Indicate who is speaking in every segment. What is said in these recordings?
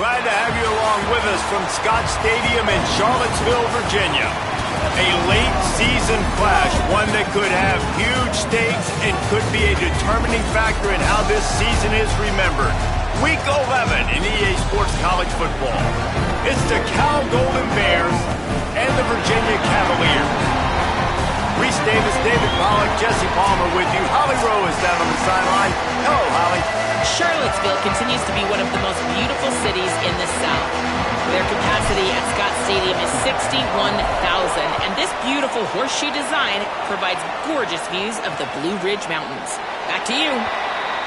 Speaker 1: glad to have you along with us from Scott Stadium in Charlottesville, Virginia. A late season clash, one that could have huge stakes and could be a determining factor in how this season is remembered. Week 11 in EA Sports College Football. It's the Cal Golden Bears and the Virginia Cavaliers. Reese Davis, David Pollack, Jesse Palmer with you. Holly Rowe is down on the sideline. Hello, Holly.
Speaker 2: Charlottesville continues to be one of the most beautiful cities in the South. Their capacity at Scott Stadium is 61,000, and this beautiful horseshoe design provides gorgeous views of the Blue Ridge Mountains. Back to you.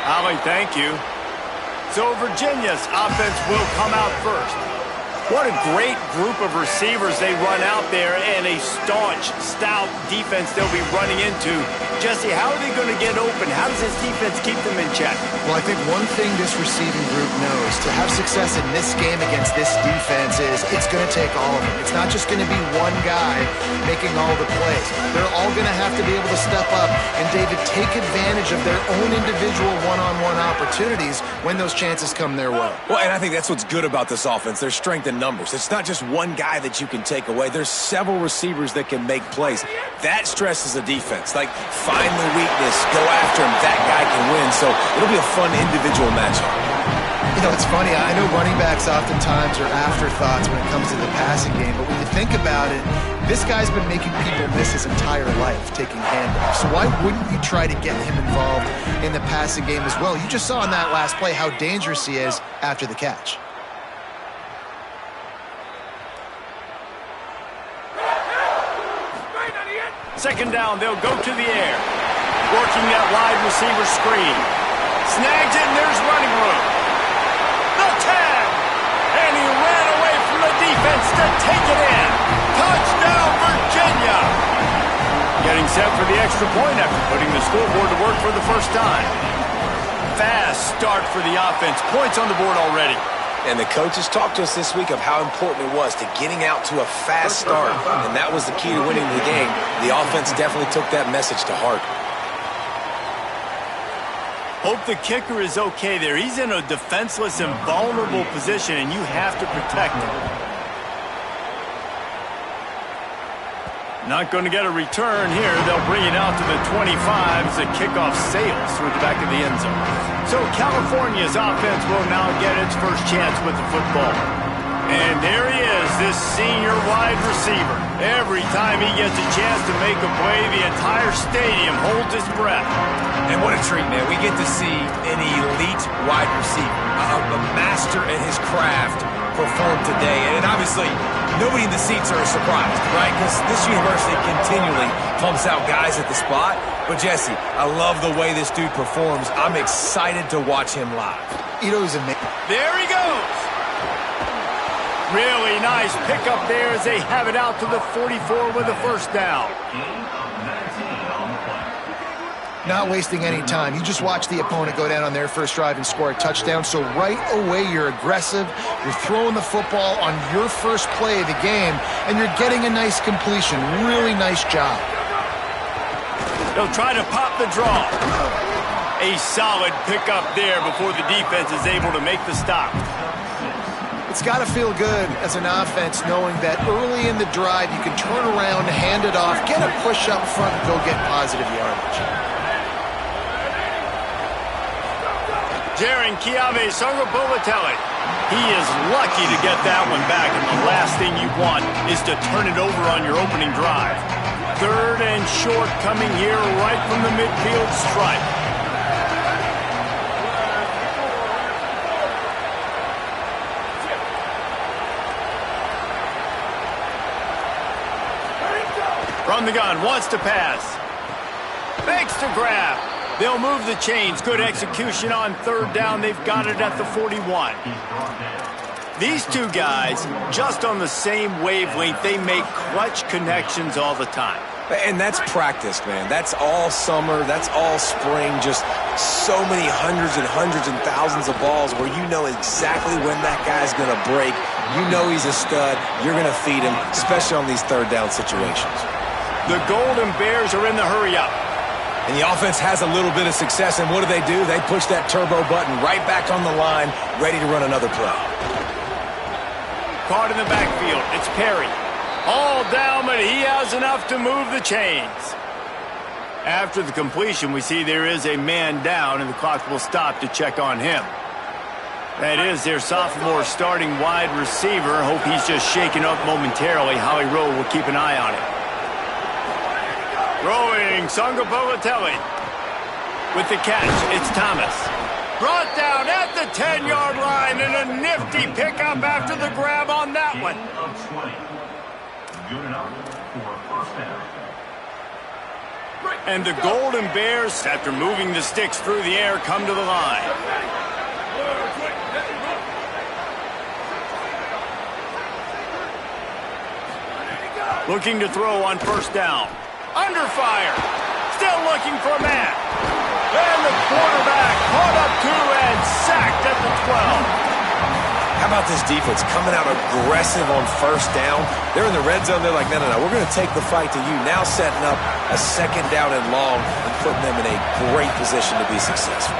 Speaker 1: Holly, thank you. So Virginia's offense will come out first. What a great group of receivers they run out there, and a staunch, stout defense they'll be running into. Jesse, how are they going to get open? How does this defense keep them in check?
Speaker 3: Well, I think one thing this receiving group knows, to have success in this game against this defense is it's going to take all of them. It's not just going to be one guy making all the plays. They're all going to have to be able to step up and, David, take advantage of their own individual one-on-one opportunities when those chances come their way.
Speaker 4: Well, and I think that's what's good about this offense. Their strength in numbers. It's not just one guy that you can take away. There's several receivers that can make plays. That stresses the defense. Like, find the weakness, go after him. That guy can win. So it'll be a fun individual matchup.
Speaker 3: You know, it's funny. I know running backs oftentimes are afterthoughts when it comes to the passing game, but when you think about it, this guy's been making people miss his entire life taking handoffs. So why wouldn't you try to get him involved in the passing game as well? You just saw in that last play how dangerous he is after the catch.
Speaker 1: Second down, they'll go to the air. Working that wide receiver screen. Snags it, and there's running room. The tag! And he ran away from the defense to take it in. Touchdown, Virginia! Getting set for the extra point after putting the scoreboard to work for the first time. Fast start for the offense. Points on the board already.
Speaker 4: And the coaches talked to us this week of how important it was to getting out to a fast start. And that was the key to winning the game. The offense definitely took that message to heart.
Speaker 1: Hope the kicker is okay there. He's in a defenseless and vulnerable position, and you have to protect him. Not going to get a return here. They'll bring it out to the 25 as the kickoff sails through the back of the end zone. So California's offense will now get its first chance with the football. And there he is, this senior wide receiver. Every time he gets a chance to make a play, the entire stadium holds its breath.
Speaker 4: And what a treat, man. We get to see an elite wide receiver, a master at his craft, perform today. And obviously, nobody in the seats are surprised, right? Because this university continually pumps out guys at the spot. But, Jesse, I love the way this dude performs. I'm excited to watch him live.
Speaker 3: You know, he's amazing.
Speaker 1: There he goes. Really nice pickup there as they have it out to the 44 with a first down.
Speaker 3: Not wasting any time. You just watch the opponent go down on their first drive and score a touchdown. So right away, you're aggressive. You're throwing the football on your first play of the game, and you're getting a nice completion. Really nice job.
Speaker 1: They'll try to pop the draw. A solid pickup there before the defense is able to make the stop.
Speaker 3: It's got to feel good as an offense knowing that early in the drive you can turn around, hand it off, get a push up front, and go get positive yardage.
Speaker 1: Jaron Chiave Sangapolatelli. He is lucky to get that one back, and the last thing you want is to turn it over on your opening drive. Third and short coming here right from the midfield stripe. From the gun, wants to pass. Fakes to grab. They'll move the chains. Good execution on third down. They've got it at the 41. These two guys, just on the same wavelength, they make clutch connections all the time.
Speaker 4: And that's practice, man. That's all summer. That's all spring. Just so many hundreds and thousands of balls where you know exactly when that guy's going to break. You know he's a stud. You're going to feed him, especially on these third down situations.
Speaker 1: The Golden Bears are in the hurry-up.
Speaker 4: And the offense has a little bit of success, and what do? They push that turbo button right back on the line, ready to run another play.
Speaker 1: Caught in the backfield. It's Perry. All down, but he has enough to move the chains. After the completion, we see there is a man down, and the clock will stop to check on him. That is their sophomore starting wide receiver. Hope he's just shaken up momentarily. Howie Rowe will keep an eye on it. Throwing, Sangapolatelli. With the catch, it's Thomas. Brought down at the 10-yard line, and a nifty pickup after the grab on that one. And the Golden Bears, after moving the sticks through the air, come to the line. Looking to throw on first down. Under fire. Still looking for a man. And the quarterback caught up to and sacked at the 12.
Speaker 4: How about this defense coming out aggressive on first down? They're in the red zone. They're like, no, we're going to take the fight to you. Now setting up a second down and long and putting them in a great position to be successful.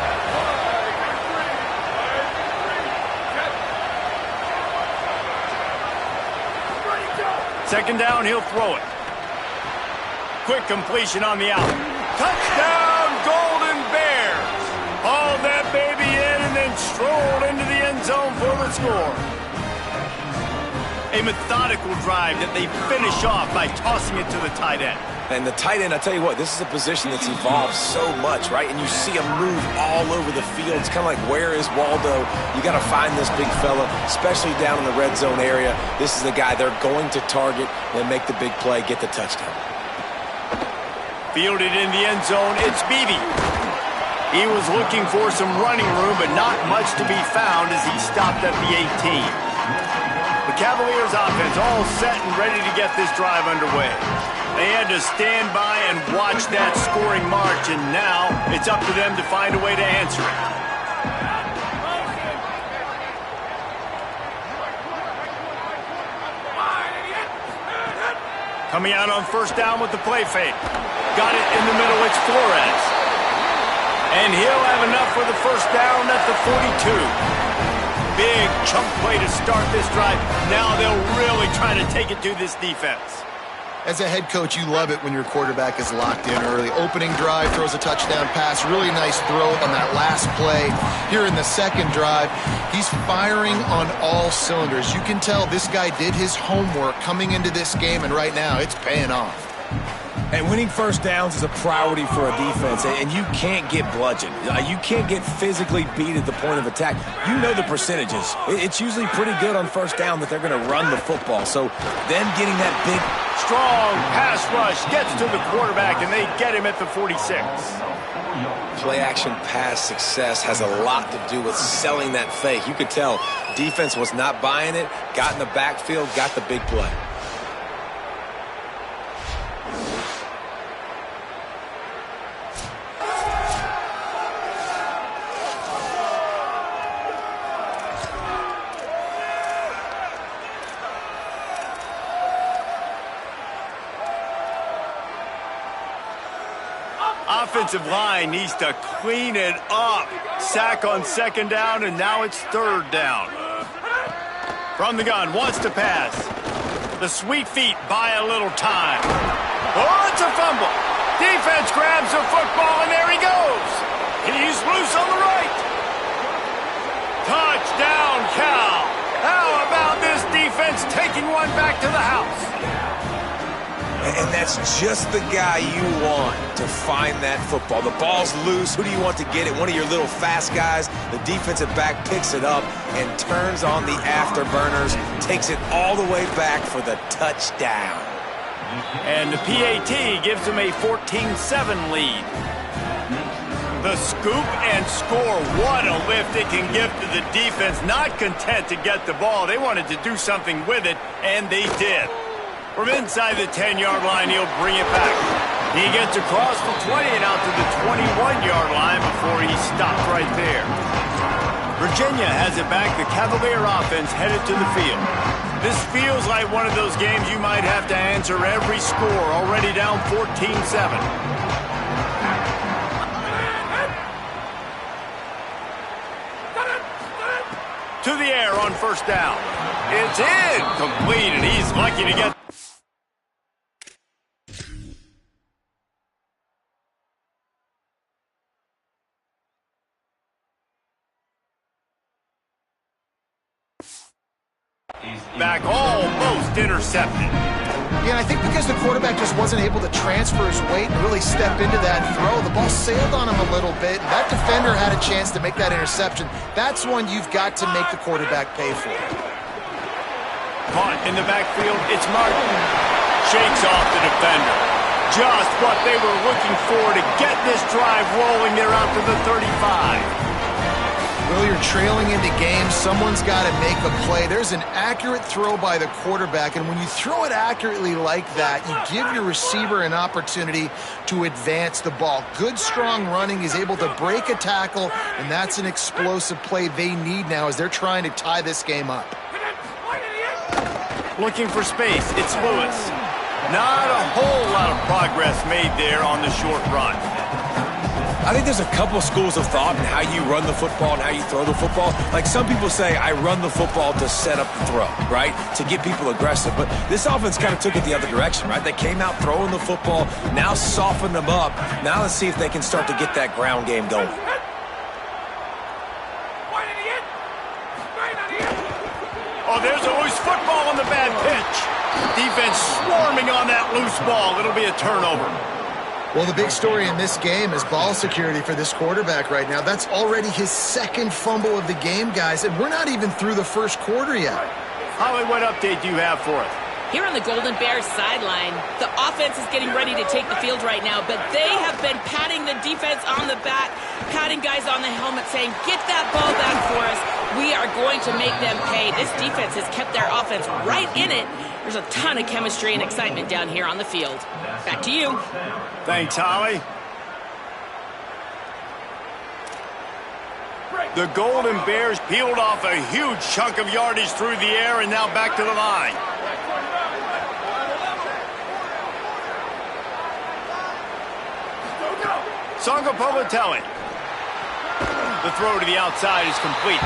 Speaker 1: Second down, he'll throw it. Quick completion on the out. Touchdown, Golden Bears! Hauled that baby in and then strolled into the end zone for the score. A methodical drive that they finish off by tossing it to the tight end.
Speaker 4: And the tight end, I tell you what, this is a position that's evolved so much, right? And you see him move all over the field. It's kind of like, where is Waldo? You got to find this big fella, especially down in the red zone area. This is the guy they're going to target and make the big play, get the touchdown.
Speaker 1: Fielded in the end zone, it's Beebe. He was looking for some running room, but not much to be found as he stopped at the 18. The Cavaliers offense all set and ready to get this drive underway. They had to stand by and watch that scoring march, and now it's up to them to find a way to answer it. Coming out on first down with the play fake. Got it in the middle, it's Flores. And he'll have enough for the first down at the 42. Big chunk play to start this drive. Now they'll really try to take it to this defense.
Speaker 3: As a head coach, you love it when your quarterback is locked in early. Opening drive, throws a touchdown pass. Really nice throw on that last play. Here in the second drive, he's firing on all cylinders. You can tell this guy did his homework coming into this game, and right now it's paying off.
Speaker 4: And winning first downs is a priority for a defense, and you can't get bludgeoned. You can't get physically beat at the point of attack. You know the percentages. It's usually pretty good on first down that they're going to run the football. So them getting that big,
Speaker 1: strong pass rush gets to the quarterback, and they get him at the 46.
Speaker 4: Play-action pass success has a lot to do with selling that fake. You could tell defense was not buying it, got in the backfield, got the big play.
Speaker 1: Offensive line needs to clean it up. Sack on second down, and now it's third down. From the gun, wants to pass. The sweet feet buy a little time. Oh, it's a fumble. Defense grabs the football, and there he goes. He's loose on the right. Touchdown, Cal. How about this defense taking one back to the house?
Speaker 4: And that's just the guy you want to find that football. The ball's loose. Who do you want to get it? One of your little fast guys. The defensive back picks it up and turns on the afterburners, takes it all the way back for the touchdown.
Speaker 1: And the PAT gives them a 14-7 lead. The scoop and score. What a lift it can give to the defense. Not content to get the ball. They wanted to do something with it, and they did. From inside the 10-yard line, he'll bring it back. He gets across the 20 and out to the 21-yard line before he stopped right there. Virginia has it back. The Cavalier offense headed to the field. This feels like one of those games you might have to answer every score. Already down 14-7. To the air on first down. It's incomplete, and he's lucky to get... back, almost intercepted.
Speaker 3: Yeah, I think because the quarterback just wasn't able to transfer his weight and really step into that throw, the ball sailed on him a little bit. That defender had a chance to make that interception. That's one you've got to make the quarterback pay for.
Speaker 1: Caught in the backfield, it's Martin. Shakes off the defender. Just what they were looking for to get this drive rolling there out to the 35.
Speaker 3: Well, you're trailing into games. Someone's got to make a play. There's an accurate throw by the quarterback, and when you throw it accurately like that, you give your receiver an opportunity to advance the ball. Good, strong running. He's able to break a tackle, and that's an explosive play they need now as they're trying to tie this game up.
Speaker 1: Looking for space. It's Lewis. Not a whole lot of progress made there on the short run.
Speaker 4: I think there's a couple schools of thought in how you run the football and how you throw the football. Like some people say, I run the football to set up the throw, right? To get people aggressive. But this offense kind of took it the other direction, right? They came out throwing the football, now softened them up. Now let's see if they can start to get that ground game going.
Speaker 1: Oh, there's a loose football on the bad pitch. Defense swarming on that loose ball. It'll be a turnover.
Speaker 3: Well, the big story in this game is ball security for this quarterback right now. That's already his second fumble of the game, guys, and we're not even through the first quarter yet.
Speaker 1: Holly, what update do you have for us?
Speaker 2: Here on the Golden Bears sideline, the offense is getting ready to take the field right now, but they have been patting the defense on the back, patting guys on the helmet, saying, get that ball back for us. We are going to make them pay. This defense has kept their offense right in it. There's a ton of chemistry and excitement down here on the field. Back to you.
Speaker 1: Thanks, Holly. The Golden Bears peeled off a huge chunk of yardage through the air and now back to the line. Sangapolatelli. The throw to the outside is complete.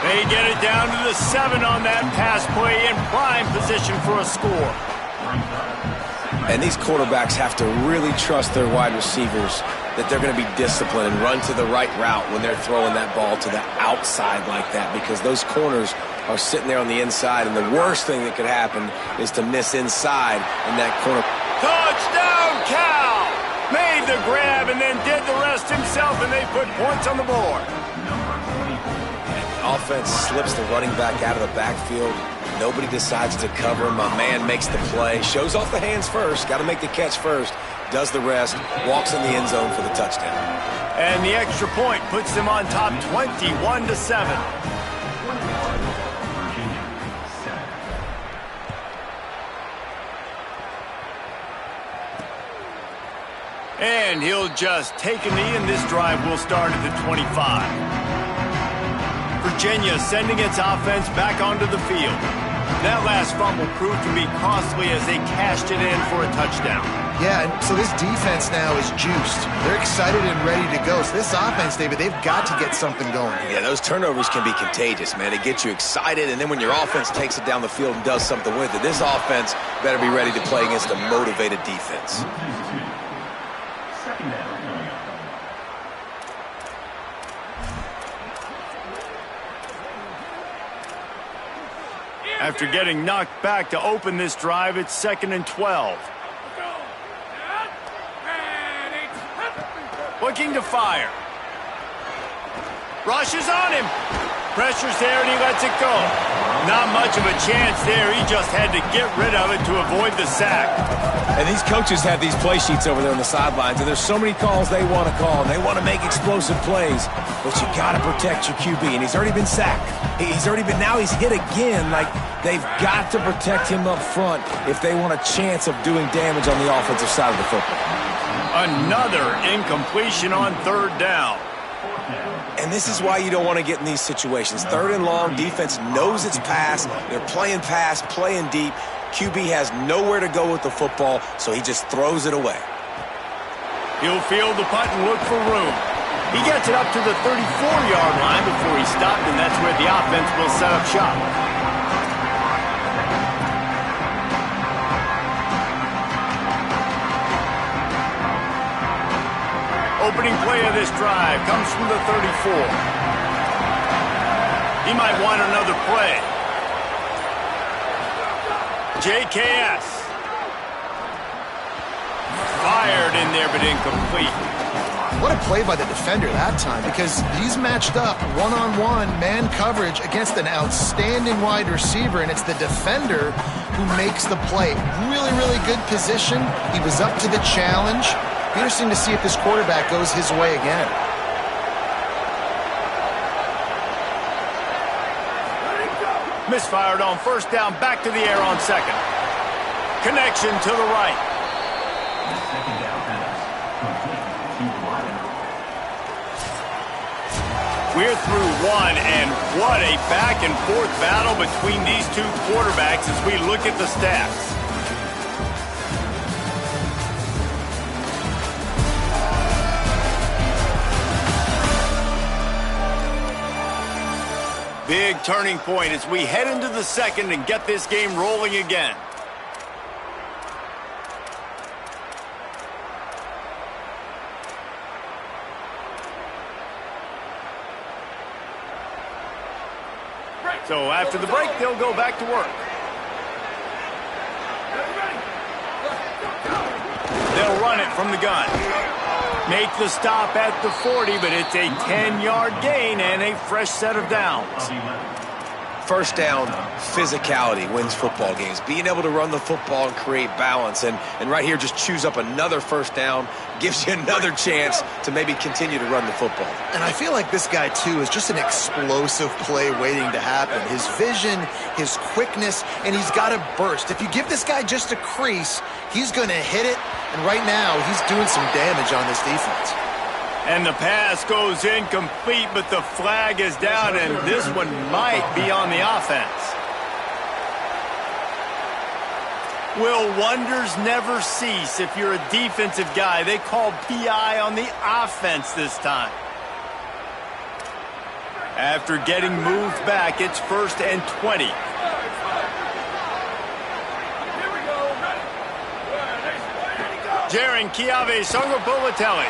Speaker 1: They get it down to the 7 on that pass play in prime position for a score.
Speaker 4: And these quarterbacks have to really trust their wide receivers that they're going to be disciplined and run to the right route when they're throwing that ball to the outside like that, because those corners are sitting there on the inside, and the worst thing that could happen is to miss inside in that corner.
Speaker 1: Touchdown, Cal! Made the grab and then did the rest himself, and they put points on the board.
Speaker 4: Offense slips the running back out of the backfield. Nobody decides to cover him. My man makes the play. Shows off the hands first. Got to make the catch first. Does the rest. Walks in the end zone for the touchdown.
Speaker 1: And the extra point puts them on top 21-7. And he'll just take a knee, and this drive will start at the 25. Virginia sending its offense back onto the field. That last fumble proved to be costly as they cashed it in for a touchdown.
Speaker 3: Yeah, and so this defense now is juiced. They're excited and ready to go. So this offense, David, they've got to get something going.
Speaker 4: Yeah, those turnovers can be contagious, man. It gets you excited, and then when your offense takes it down the field and does something with it, this offense better be ready to play against a motivated defense.
Speaker 1: After getting knocked back to open this drive, it's 2nd and 12. Looking to fire. Rushes on him. Pressure's there, and he lets it go. Not much of a chance there. He just had to get rid of it to avoid the sack.
Speaker 4: And these coaches have these play sheets over there on the sidelines, and there's so many calls they want to call, and they want to make explosive plays. But you got to protect your QB, and he's already been sacked. Now he's hit again. Like, they've got to protect him up front if they want a chance of doing damage on the offensive side of the football.
Speaker 1: Another incompletion on 3rd down.
Speaker 4: And this is why you don't want to get in these situations. 3rd and long, defense knows it's pass. They're playing pass, playing deep. QB has nowhere to go with the football, so he just throws it away.
Speaker 1: He'll field the punt and look for room. He gets it up to the 34-yard line before he stopped, and that's where the offense will set up shop. opening play of this drive comes from the 34. He might want another play. JKS. Fired in there, but incomplete.
Speaker 3: What a play by the defender that time, because he's matched up one-on-one man coverage against an outstanding wide receiver, and it's the defender who makes the play. Really, really good position. He was up to the challenge. Be interesting to see if this quarterback goes his way again.
Speaker 1: Misfired on first down, back to the air on second. Connection to the right. We're through one, and what a back-and-forth battle between these two quarterbacks as we look at the stats. Big turning point as we head into the second and get this game rolling again. So after the break, they'll go back to work. They'll run it from the gun. Make the stop at the 40, but it's a 10-yard gain and a fresh set of downs.
Speaker 4: First down, physicality wins football games. Being able to run the football and create balance. And right here, just choose up another first down, gives you another chance to maybe continue to run the football.
Speaker 3: And I feel like this guy, too, is just an explosive play waiting to happen. His vision, his quickness, and he's got a burst. If you give this guy just a crease, he's going to hit it. And right now, he's doing some damage on this defense.
Speaker 1: And the pass goes incomplete, but the flag is down, and this one might be on the offense. Will wonders never cease if you're a defensive guy? They call PI on the offense this time. After getting moved back, it's 1st and 20. Jaron Chiave Songobolatelli.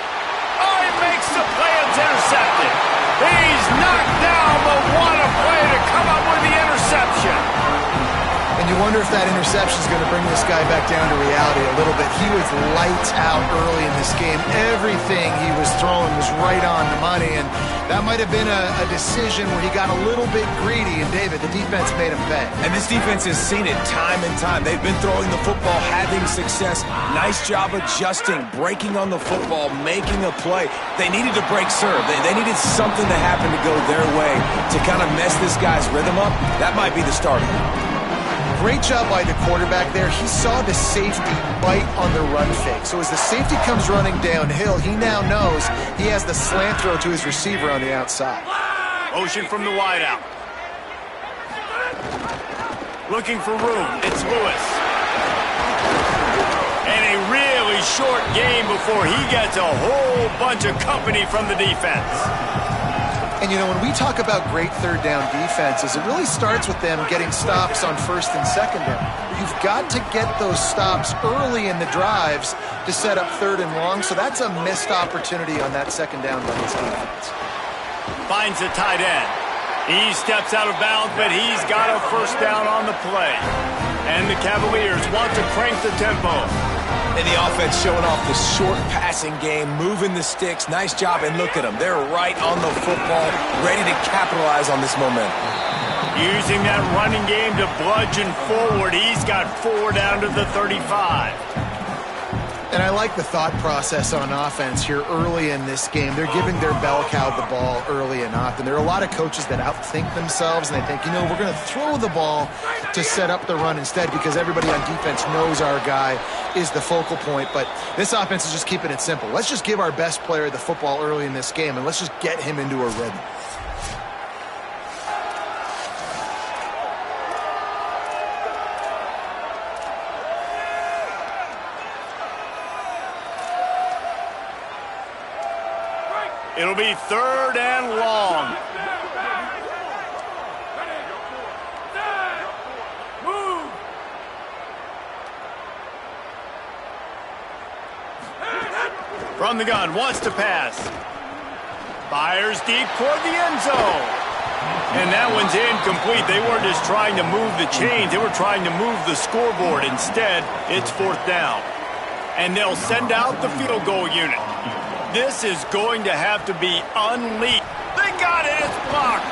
Speaker 1: Oh, he makes the play. It's intercepted. He's knocked down, but what a play to come up with the interception.
Speaker 3: And you wonder if that interception is going to bring this guy back down to reality a little bit. He was lights out early in this game. Everything he was throwing was right on the money, and that might have been a decision where he got a little bit greedy, and David, the defense made him pay.
Speaker 4: And this defense has seen it time and time. They've been throwing the football, having success. Nice job adjusting, breaking on the football, making a play. They needed to break serve. They needed something to happen to go their way to kind of mess this guy's rhythm up. That might be the starter.
Speaker 3: Great job by the quarterback there. He saw the safety bite on the run fake. So as the safety comes running downhill, he now knows he has the slant throw to his receiver on the outside.
Speaker 1: Motion from the wideout. Looking for room. It's Lewis. And a really short game before he gets a whole bunch of company from the defense.
Speaker 3: And, you know, when we talk about great third down defenses, it really starts with them getting stops on first and second down. You've got to get those stops early in the drives to set up third and long, so that's a missed opportunity on that second down by this defense.
Speaker 1: Finds a tight end. He steps out of bounds, but he's got a first down on the play. And the Cavaliers want to crank the tempo.
Speaker 4: And the offense showing off the short passing game, moving the sticks. Nice job, and look at them. They're right on the football, ready to capitalize on this momentum.
Speaker 1: Using that running game to bludgeon forward. He's got 4 down to the 35.
Speaker 3: And I like the thought process on offense here early in this game. They're giving their bell cow the ball early and often. There are a lot of coaches that outthink themselves, and they think, you know, we're going to throw the ball to set up the run instead because everybody on defense knows our guy is the focal point. But this offense is just keeping it simple. Let's just give our best player the football early in this game, and let's just get him into a rhythm.
Speaker 1: It'll be 3rd and long. From the gun, wants to pass. Fires deep toward the end zone. And that one's incomplete. They weren't just trying to move the chains. They were trying to move the scoreboard. Instead, it's 4th down. And they'll send out the field goal unit. This is going to have to be unleashed. They got it. It's blocked.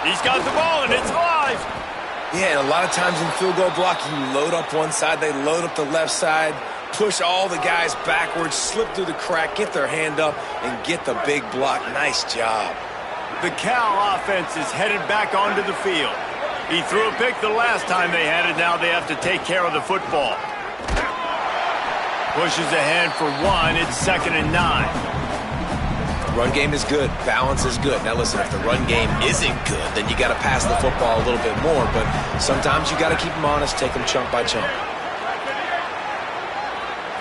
Speaker 1: He's got the ball, and it's live.
Speaker 4: Yeah, and a lot of times in field goal blocking, you load up one side, they load up the left side, push all the guys backwards, slip through the crack, get their hand up, and get the big block. Nice job.
Speaker 1: The Cal offense is headed back onto the field. He threw a pick the last time they had it. Now they have to take care of the football. Pushes ahead for 1. It's 2nd and 9.
Speaker 4: Run game is good. Balance is good. Now listen, if the run game isn't good, then you got to pass the football a little bit more. But sometimes you got to keep them honest, take them chunk by chunk.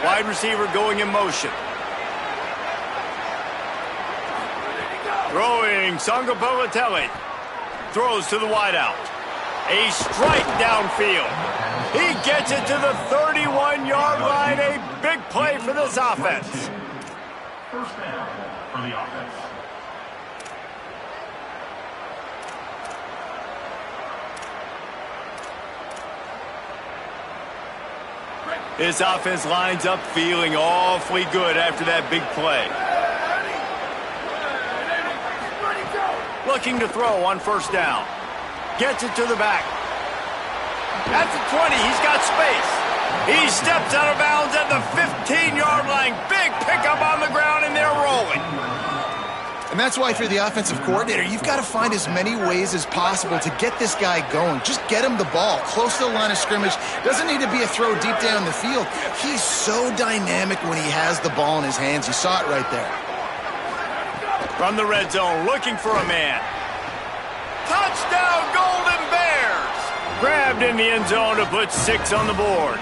Speaker 1: Wide receiver going in motion. Throwing, Sangapolatelli. Throws to the wideout. A strike downfield. He gets it to the 31-yard line. A big play for this offense.
Speaker 5: First down for the offense.
Speaker 1: This offense lines up feeling awfully good after that big play. Looking to throw on 1st down. Gets it to the back. At the 20, he's got space. He steps out of bounds at the 15-yard line. Big pickup on the ground, and they're rolling.
Speaker 3: And that's why, if you're the offensive coordinator, you've got to find as many ways as possible to get this guy going. Just get him the ball close to the line of scrimmage. Doesn't need to be a throw deep down the field. He's so dynamic when he has the ball in his hands. You saw it right there.
Speaker 1: From the red zone, looking for a man. Touchdown, Golden Bears! Grabbed in the end zone to put 6 on the board.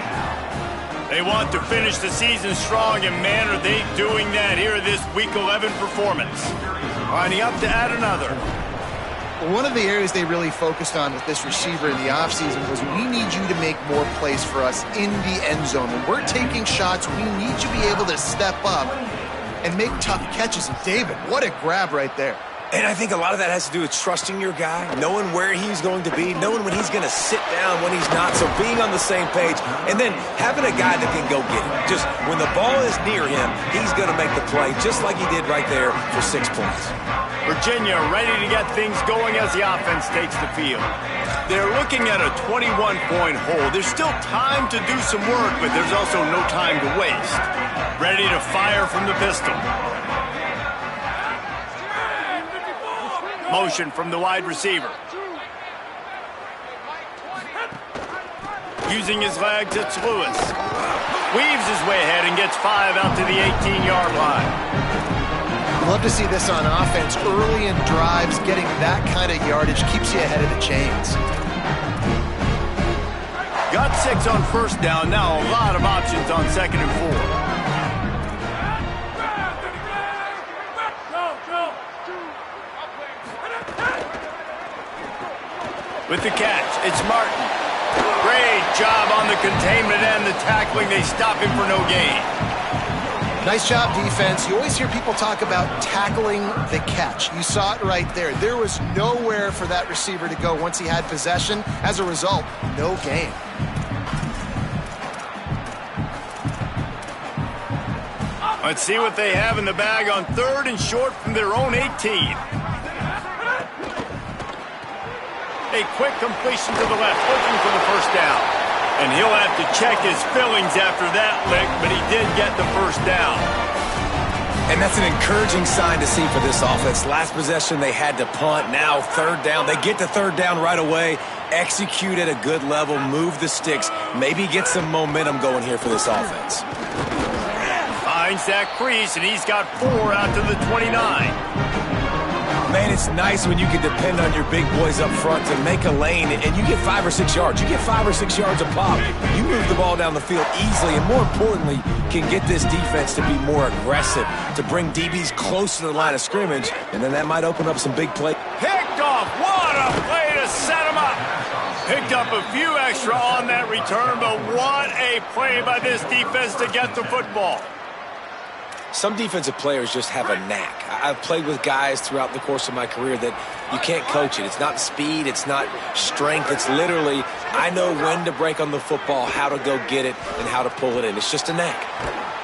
Speaker 1: They want to finish the season strong, and man, are they doing that here this Week 11 performance. Lining up to add another.
Speaker 3: One of the areas they really focused on with this receiver in the offseason was, we need you to make more plays for us in the end zone. When we're taking shots, we need you to be able to step up and make tough catches. And David, what a grab right there.
Speaker 4: And I think a lot of that has to do with trusting your guy, knowing where he's going to be, knowing when he's going to sit down, when he's not, so being on the same page, and then having a guy that can go get it. Just when the ball is near him, he's going to make the play, just like he did right there for 6 points.
Speaker 1: Virginia ready to get things going as the offense takes the field. They're looking at a 21-point hole. There's still time to do some work, but there's also no time to waste. Ready to fire from the pistol. Motion from the wide receiver. Using his legs, it's Lewis. Weaves his way ahead and gets 5 out to the 18-yard line.
Speaker 3: Love to see this on offense. Early in drives, getting that kind of yardage keeps you ahead of the chains.
Speaker 1: Got 6 on 1st down. Now a lot of options on 2nd and 4. With the catch, it's Martin. Great job on the containment and the tackling. They stop him for no gain.
Speaker 3: Nice job, defense. You always hear people talk about tackling the catch. You saw it right there. There was nowhere for that receiver to go once he had possession. As a result, no gain.
Speaker 1: Let's see what they have in the bag on 3rd and short from their own 18. A quick completion to the left, looking for the 1st down. And he'll have to check his fillings after that lick, but he did get the 1st down.
Speaker 4: And that's an encouraging sign to see for this offense. Last possession, they had to punt. Now 3rd down. They get to 3rd down right away. Execute at a good level. Move the sticks. Maybe get some momentum going here for this offense.
Speaker 1: Finds that crease, and he's got 4 out to the 29.
Speaker 4: Man, it's nice when you can depend on your big boys up front to make a lane, and you get 5 or 6 yards. You get 5 or 6 yards a pop. You move the ball down the field easily, and more importantly, can get this defense to be more aggressive, to bring DBs close to the line of scrimmage, and then that might open up some big plays.
Speaker 1: Picked off. What a play to set him up. Picked up a few extra on that return, but what a play by this defense to get the football.
Speaker 4: Some defensive players just have a knack. I've played with guys throughout the course of my career that you can't coach it. It's not speed. It's not strength. It's literally, I know when to break on the football, how to go get it, and how to pull it in. It's just a knack.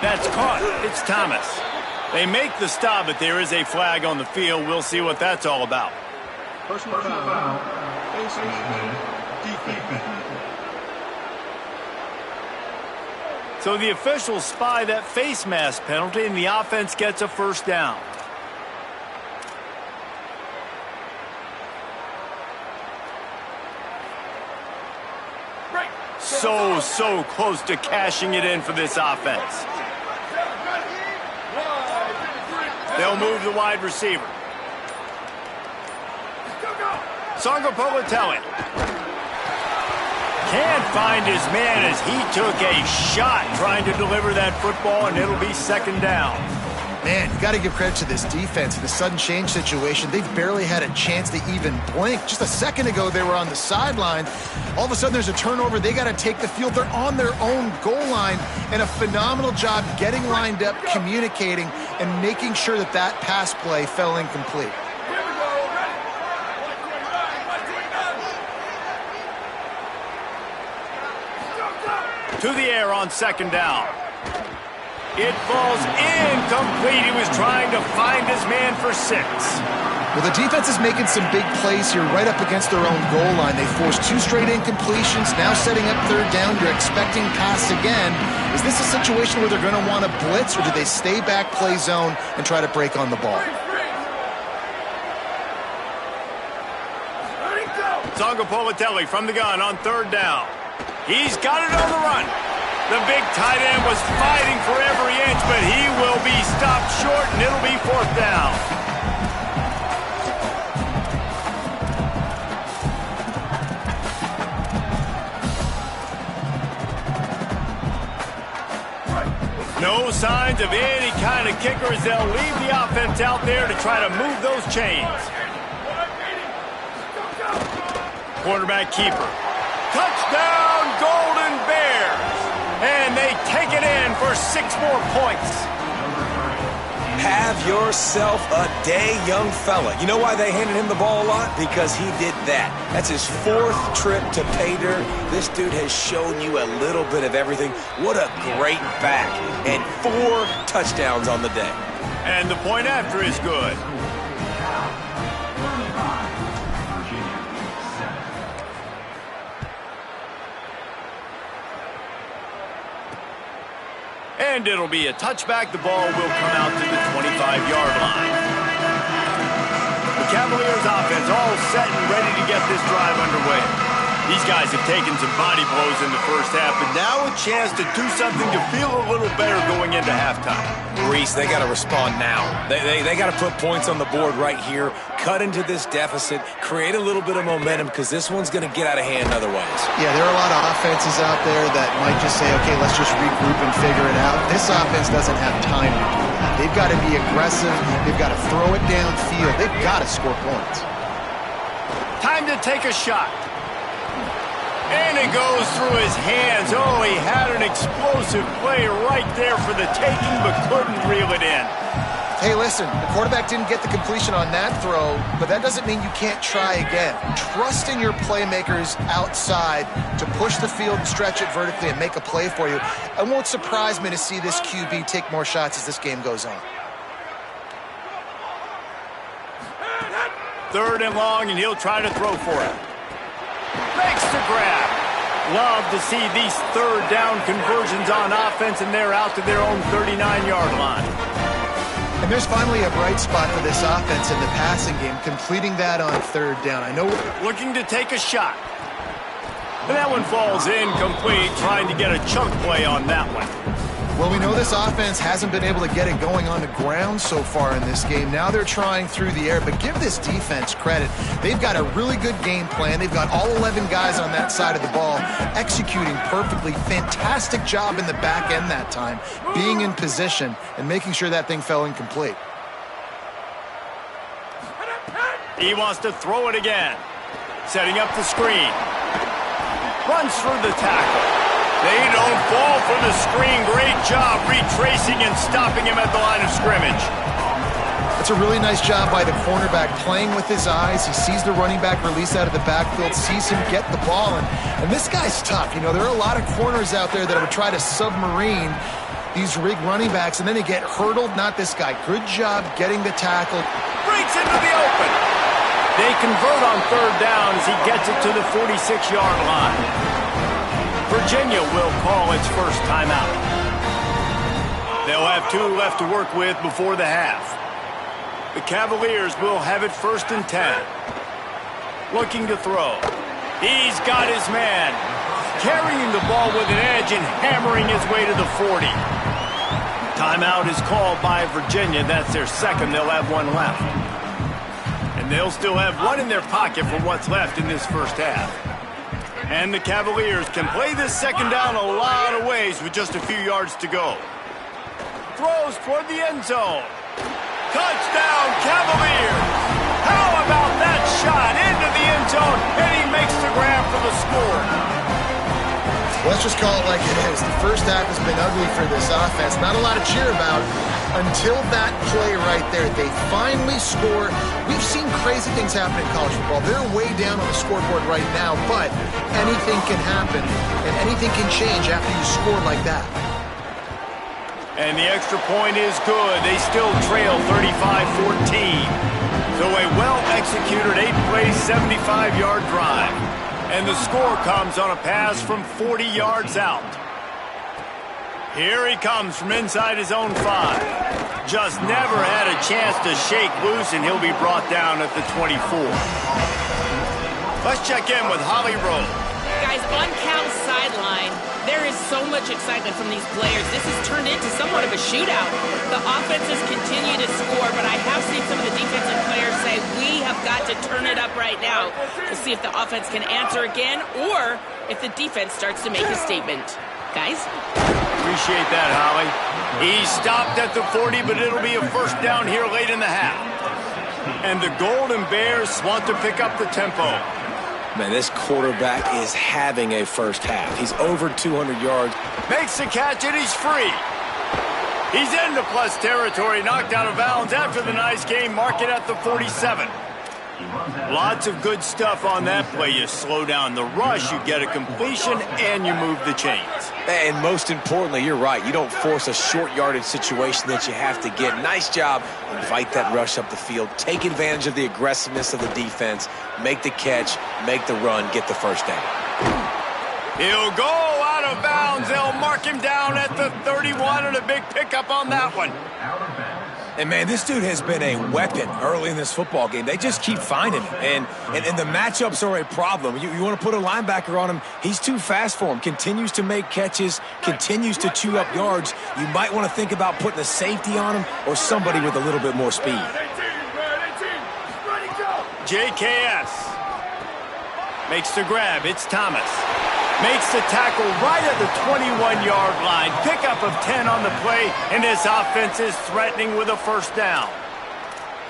Speaker 1: That's caught. It's Thomas. They make the stop, but there is a flag on the field. We'll see what that's all about.
Speaker 5: Personal foul. Defense.
Speaker 1: So the officials spy that face mask penalty, and the offense gets a first down. So close to cashing it in for this offense. They'll move the wide receiver. Sangopolitelli can't find his man as he took a shot trying to deliver that football, and it'll be second down.
Speaker 3: Man, you got to give credit to this defense in the sudden change situation. They've barely had a chance to even blink. Just a second ago, they were on the sideline. All of a sudden, there's a turnover. They got to take the field. They're on their own goal line, and a phenomenal job getting lined up, communicating, and making sure that that pass play fell incomplete.
Speaker 1: To the air on second down. It falls incomplete. He was trying to find his man for 6.
Speaker 3: Well, the defense is making some big plays here right up against their own goal line. They forced 2 straight incompletions, now setting up third down. You're expecting pass again. Is this a situation where they're going to want to blitz, or do they stay back, play zone, and try to break on the ball?
Speaker 1: Sangopolitelli from the gun on third down. He's got it on the run. The big tight end was fighting for every inch, but he will be stopped short, and it'll be fourth down. No signs of any kind of kickers. They'll leave the offense out there to try to move those chains. Quarterback keeper. Touchdown, Golden Bears! And they take it in for 6 more points.
Speaker 4: Have yourself a day, young fella. You know why they handed him the ball a lot? Because he did that. That's his 4th trip to pay dirt. This dude has shown you a little bit of everything. What a great back. And 4 touchdowns on the day.
Speaker 1: And the point after is good. And it'll be a touchback. The ball will come out to the 25-yard line. The Cavaliers offense all set and ready to get this drive underway. These guys have taken some body blows in the first half, but now a chance to do something to feel a little better going into halftime.
Speaker 4: Reese, they got to respond now. They got to put points on the board right here, cut into this deficit, create a little bit of momentum, because this one's going to get out of hand otherwise.
Speaker 3: Yeah, there are a lot of offenses out there that might just say, okay, let's just regroup and figure it out. This offense doesn't have time to do that. They've got to be aggressive. They've got to throw it downfield. They've got to score points.
Speaker 1: Time to take a shot. And it goes through his hands. Oh, he had an explosive play right there for the taking, but couldn't reel it in.
Speaker 3: Hey, listen, the quarterback didn't get the completion on that throw, but that doesn't mean you can't try again. Trust in your playmakers outside to push the field and stretch it vertically and make a play for you. It won't surprise me to see this QB take more shots as this game goes on.
Speaker 1: 3rd and long, and he'll try to throw for it. Makes the grab. Love to see these 3rd down conversions on offense, and they're out to their own 39-yard line.
Speaker 3: And there's finally a bright spot for this offense in the passing game, completing that on 3rd down. I know
Speaker 1: looking to take a shot. And that one falls incomplete, trying to get a chunk play on that one.
Speaker 3: Well, we know this offense hasn't been able to get it going on the ground so far in this game. Now they're trying through the air, but give this defense credit. They've got a really good game plan. They've got all 11 guys on that side of the ball executing perfectly. Fantastic job in the back end that time, being in position and making sure that thing fell incomplete.
Speaker 1: He wants to throw it again. Setting up the screen. Runs through the tackle. They don't fall for the screen. Great job retracing and stopping him at the line of scrimmage.
Speaker 3: That's a really nice job by the cornerback, playing with his eyes. He sees the running back release out of the backfield, sees him get the ball, and this guy's tough. You know, there are a lot of corners out there that would try to submarine these rig running backs, and then they get hurdled. Not this guy. Good job getting the tackle.
Speaker 1: Breaks into the open. They convert on third down as he gets it to the 46-yard line. Virginia will call its first timeout. They'll have 2 left to work with before the half. The Cavaliers will have it 1st and 10. Looking to throw. He's got his man. Carrying the ball with an edge and hammering his way to the 40. Timeout is called by Virginia. That's their second. They'll have 1 left. And they'll still have 1 in their pocket for what's left in this first half. And the Cavaliers can play this second down a lot of ways with just a few yards to go. Throws toward the end zone. Touchdown, Cavaliers! How about that shot into the end zone, and he makes the grab for the score.
Speaker 3: Let's just call it like it is. The first half has been ugly for this offense. Not a lot to cheer about until that play right there. They finally score. We've seen crazy things happen in college football. They're way down on the scoreboard right now, but anything can happen, and anything can change after you score like that.
Speaker 1: And the extra point is good. They still trail 35-14. So a well-executed 8-play, 75-yard drive. And the score comes on a pass from 40 yards out. Here he comes from inside his own 5. Just never had a chance to shake loose, and he'll be brought down at the 24. Let's check in with Holly Rowe.
Speaker 2: Guys, on Cal's sideline, there is so much excitement from these players. This has turned into somewhat of a shootout. The offenses continue to score, but I have seen some of the defensive players say, we have got to turn it up right now to see if the offense can answer again or if the defense starts to make a statement. Guys?
Speaker 1: Appreciate that, Holly. He stopped at the 40, but it'll be a first down here late in the half. And the Golden Bears want to pick up the tempo.
Speaker 4: Man, this quarterback is having a first half. He's over 200 yards.
Speaker 1: Makes the catch, and he's free. He's into plus territory, knocked out of bounds after the nice game. Mark it at the 47. Lots of good stuff on that play. You slow down the rush, you get a completion, and you move the chains.
Speaker 4: And most importantly, you're right. You don't force a short yardage situation that you have to get. Nice job. Invite that rush up the field. Take advantage of the aggressiveness of the defense. Make the catch. Make the run. Get the first down.
Speaker 1: He'll go out of bounds. They'll mark him down at the 31, and a big pickup on that one.
Speaker 4: And, man, this dude has been a weapon early in this football game. They just keep finding him. And the matchups are a problem. You want to put a linebacker on him, he's too fast for him. Continues to make catches, continues to chew up yards. You might want to think about putting a safety on him or somebody with a little bit more speed.
Speaker 1: JKS makes the grab. It's Thomas. Makes the tackle right at the 21-yard line. Pickup of 10 on the play, and this offense is threatening with a first down.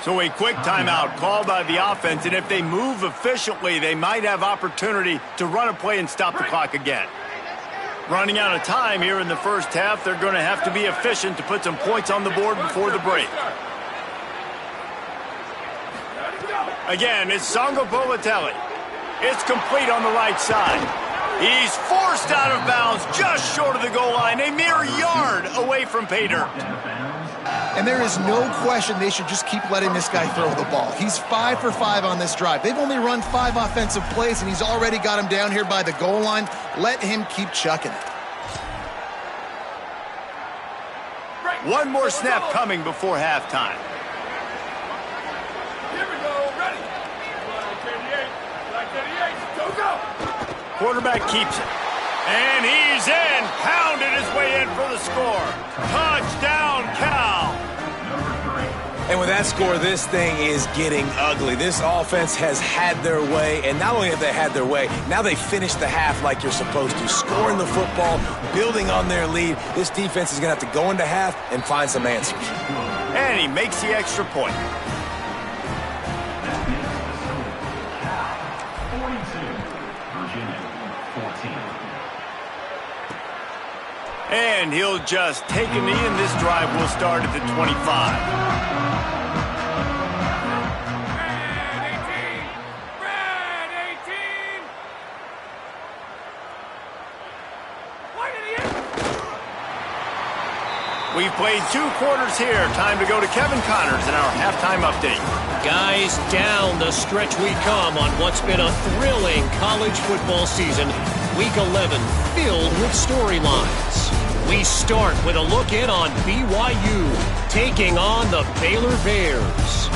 Speaker 1: So a quick timeout called by the offense, and if they move efficiently, they might have opportunity to run a play and stop the clock again. Running out of time here in the first half, they're going to have to be efficient to put some points on the board before the break. Again, it's Songo Bolatelli. It's complete on the right side. He's forced out of bounds just short of the goal line, a mere yard away from pay dirt.
Speaker 3: And there is no question they should just keep letting this guy throw the ball. He's 5 for 5 on this drive. They've only run 5 offensive plays, and he's already got him down here by the goal line. Let him keep chucking it.
Speaker 1: One more snap coming before halftime. Quarterback keeps it. And he's in. Pounded his way in for the score. Touchdown, Cal.
Speaker 4: And with that score, this thing is getting ugly. This offense has had their way, and not only have they had their way, now they finished the half like you're supposed to, scoring the football, building on their lead. This defense is going to have to go into half and find some answers.
Speaker 1: And he makes the extra point. And he'll just take a knee, and this drive will start at the 25. We've played 2 quarters here. Time to go to Kevin Connors in our halftime update.
Speaker 6: Guys, down the stretch we come on what's been a thrilling college football season. Week 11 filled with storylines. We start with a look in on BYU taking on the Baylor Bears.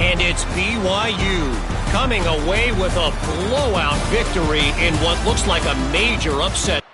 Speaker 6: And it's BYU coming away with a blowout victory in what looks like a major upset.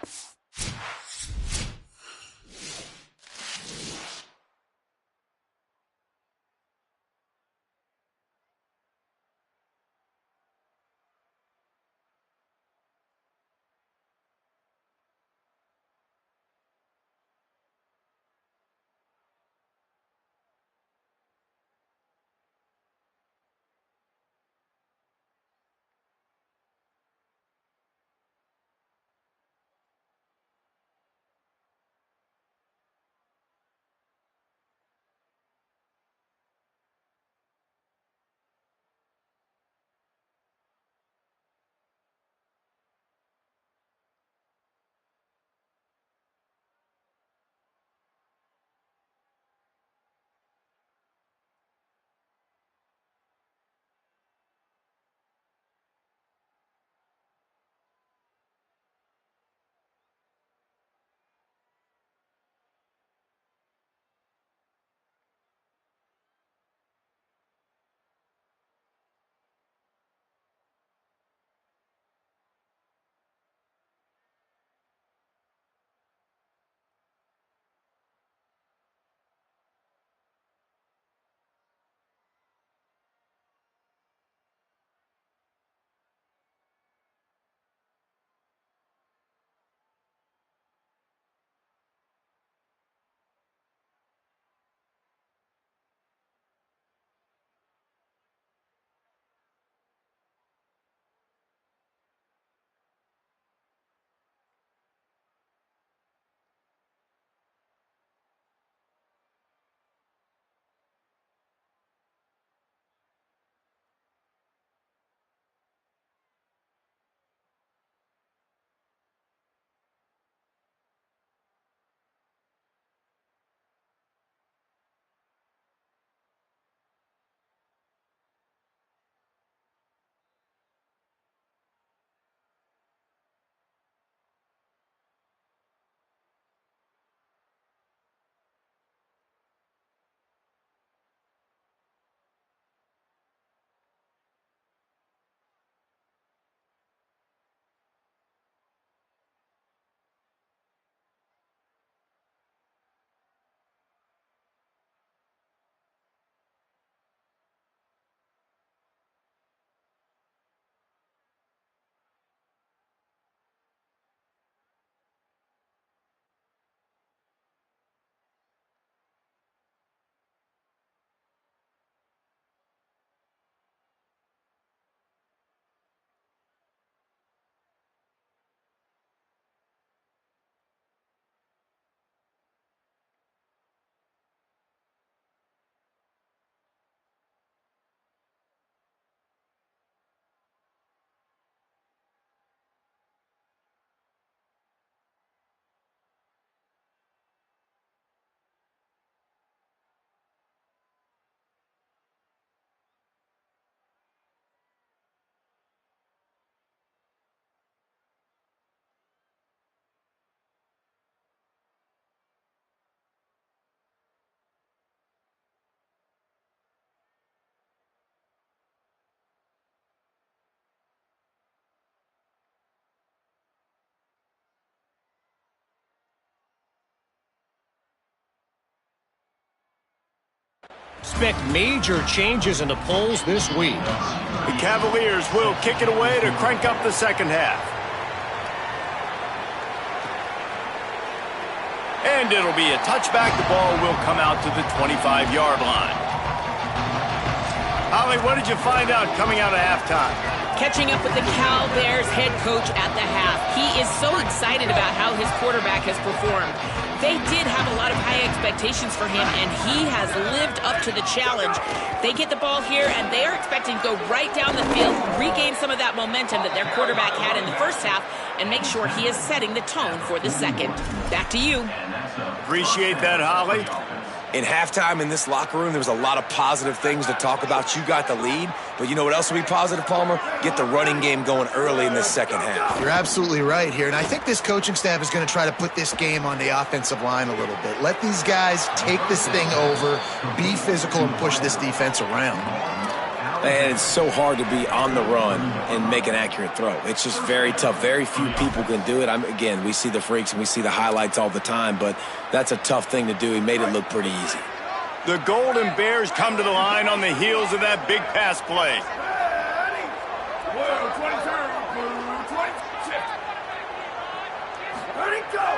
Speaker 6: Expect major changes in the polls this week.
Speaker 1: The Cavaliers will kick it away to crank up the second half. And it'll be a touchback. The ball will come out to the 25-yard line. Holly, what did you find out coming out of halftime?
Speaker 2: Catching up with the Cal Bears head coach at the half. He is so excited about how his quarterback has performed. They did have a lot of high expectations for him, and he has lived up to the challenge. They get the ball here, and they are expecting to go right down the field, regain some of that momentum that their quarterback had in the first half, and make sure he is setting the tone for the second. Back to you.
Speaker 1: Appreciate that, Holly.
Speaker 4: In halftime in this locker room, there was a lot of positive things to talk about. You got the lead, but you know what else will be positive, Palmer? Get the running game going early in this second half.
Speaker 3: You're absolutely right here, and I think this coaching staff is going to try to put this game on the offensive line a little bit. Let these guys take this thing over, be physical, and push this defense around.
Speaker 4: And it's so hard to be on the run and make an accurate throw. It's just very tough. Very few people can do it. Again, we see the freaks and we see the highlights all the time, but that's a tough thing to do. He made it look pretty easy.
Speaker 1: The Golden Bears come to the line on the heels of that big pass play.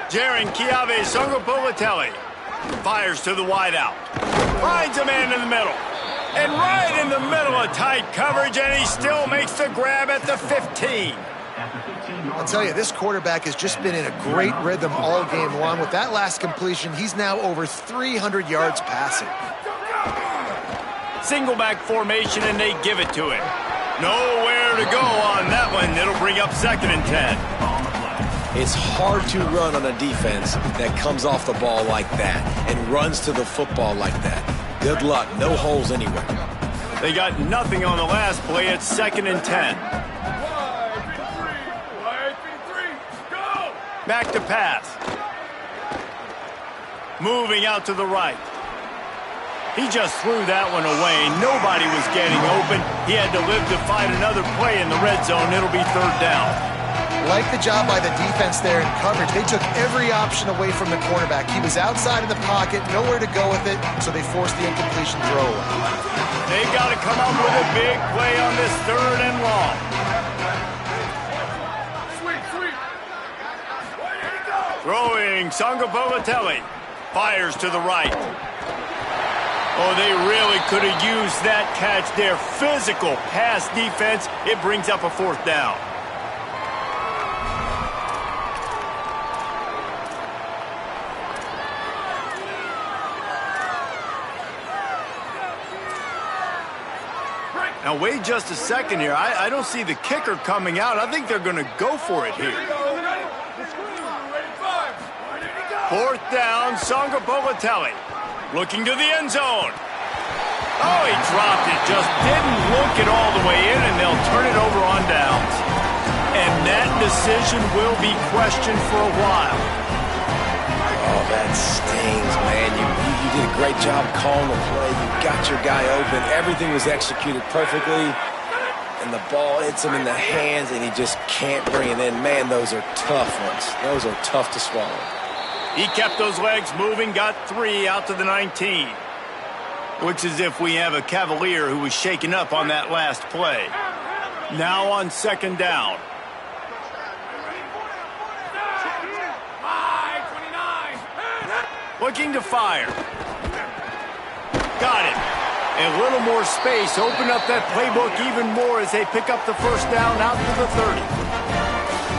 Speaker 1: Jaron Chiave Songopolatelli fires to the wideout. Finds a man in the middle. And right in the middle of tight coverage, and he still makes the grab at the 15.
Speaker 3: I'll tell you, this quarterback has just been in a great rhythm all game long. With that last completion, he's now over 300 yards passing.
Speaker 1: Single back formation, and they give it to him. Nowhere to go on that one. It'll bring up 2nd and 10.
Speaker 4: It's hard to run on a defense that comes off the ball like that and runs to the football like that. Good luck. No holes anywhere.
Speaker 1: They got nothing on the last play. It's 2nd and 10. Back to pass. Moving out to the right. He just threw that one away. Nobody was getting open. He had to live to fight another play in the red zone. It'll be 3rd down.
Speaker 3: Like the job by the defense there in coverage. They took every option away from the quarterback. He was outside of the pocket, nowhere to go with it, so they forced the incompletion throw away.
Speaker 1: They've got to come up with a big play on this 3rd and long. Throwing Songopolatelli. Fires to the right. Oh, they really could have used that catch there. Physical pass defense. It brings up a 4th down. Now, wait just a second here. I don't see the kicker coming out. I think they're going to go for it here. 4th down, Songopolatelli. Looking to the end zone. Oh, he dropped it. Just didn't look it all the way in, and they'll turn it over on downs. And that decision will be questioned for a while.
Speaker 4: Oh, that stings, man. You did a great job calling the play. You got your guy open. Everything was executed perfectly. And the ball hits him in the hands, and he just can't bring it in. Man, those are tough ones. Those are tough to swallow.
Speaker 1: He kept those legs moving, got 3 out to the 19. Looks as if we have a Cavalier who was shaken up on that last play. Now on 2nd down. Looking to fire. Got it. A little more space. Open up that playbook even more as they pick up the 1st down out to the 30.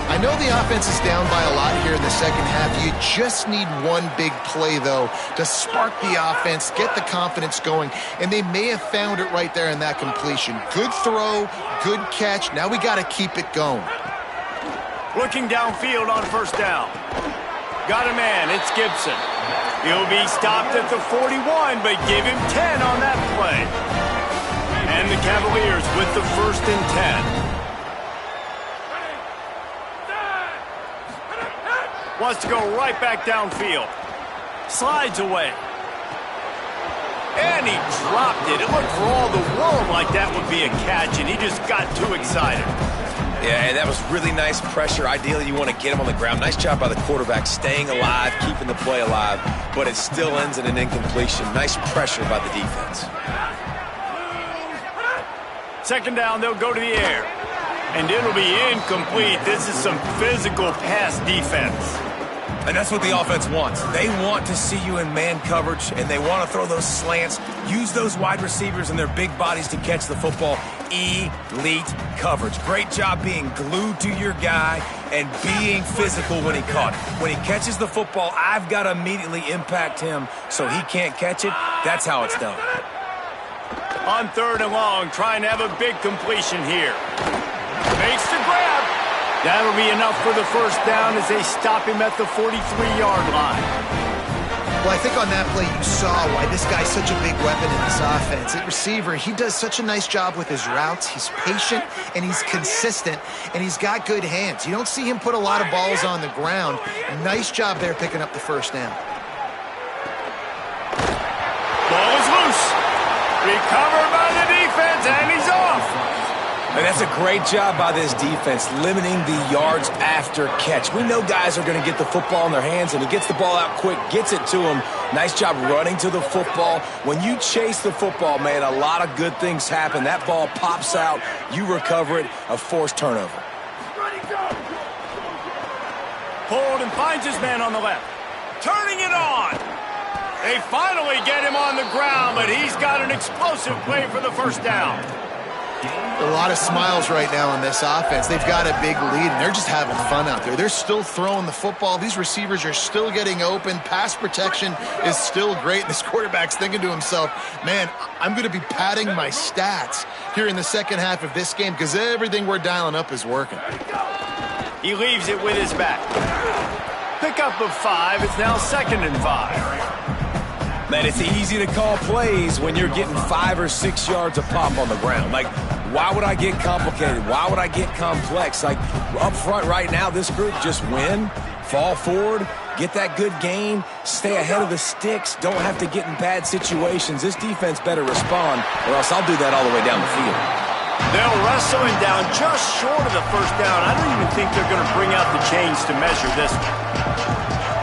Speaker 3: I know the offense is down by a lot here in the second half. You just need one big play, though, to spark the offense, get the confidence going, and they may have found it right there in that completion. Good throw, good catch. Now we got to keep it going.
Speaker 1: Looking downfield on 1st down. Got a man. It's Gibson. He'll be stopped at the 41, but give him 10 on that play. And the Cavaliers with the 1st and 10. Wants to go right back downfield. Slides away. And he dropped it. It looked for all the world like that would be a catch, and he just got too excited.
Speaker 4: Yeah, and that was really nice pressure. Ideally, you want to get him on the ground. Nice job by the quarterback staying alive, keeping the play alive, but it still ends in an incompletion. Nice pressure by the defense.
Speaker 1: 2nd down, they'll go to the air. And it'll be incomplete. This is some physical pass defense.
Speaker 4: And that's what the offense wants. They want to see you in man coverage, and they want to throw those slants, use those wide receivers and their big bodies to catch the football. Elite coverage. Great job being glued to your guy and being physical when he caught it. When he catches the football, I've got to immediately impact him so he can't catch it. That's how it's done.
Speaker 1: On 3rd and long, trying to have a big completion here. Makes the grab. That'll be enough for the first down as they stop him at the 43-yard line.
Speaker 3: Well, I think on that play you saw why this guy's such a big weapon in this offense. At receiver, he does such a nice job with his routes. He's patient, and he's consistent, and he's got good hands. You don't see him put a lot of balls on the ground. Nice job there picking up the first down.
Speaker 1: Ball is loose. Recovered by the defense, and he's off.
Speaker 4: And that's a great job by this defense, limiting the yards after catch. We know guys are going to get the football in their hands, and he gets the ball out quick, gets it to him. Nice job running to the football. When you chase the football, man, a lot of good things happen. That ball pops out, you recover it, a forced turnover.
Speaker 1: Pulled and finds his man on the left. Turning it on. They finally get him on the ground, but he's got an explosive play for the first down.
Speaker 3: A lot of smiles right now on this offense. They've got a big lead, and they're just having fun out there. They're still throwing the football. These receivers are still getting open. Pass protection is still great. This quarterback's thinking to himself, man, I'm going to be padding my stats here in the second half of this game because everything we're dialing up is working.
Speaker 1: He leaves it with his back. Pickup of 5. It's now 2nd and 5.
Speaker 4: Man, it's easy to call plays when you're getting 5 or 6 yards of pop on the ground. Like, why would I get complicated? Why would I get complex? Like, up front right now, this group just win, fall forward, get that good gain, stay ahead of the sticks, don't have to get in bad situations. This defense better respond, or else I'll do that all the way down the field.
Speaker 1: They'll wrestle him down just short of the first down. I don't even think they're going to bring out the chains to measure this one.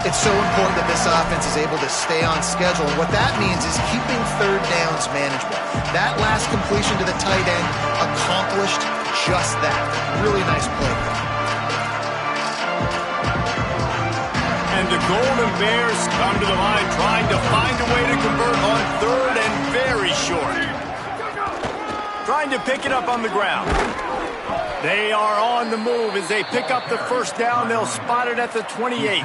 Speaker 3: It's so important that this offense is able to stay on schedule, and what that means is keeping 3rd downs manageable. That last completion to the tight end accomplished just that. Really nice play.
Speaker 1: And the Golden Bears come to the line trying to find a way to convert on 3rd and very short. Trying to pick it up on the ground. They are on the move as they pick up the first down. They'll spot it at the 28.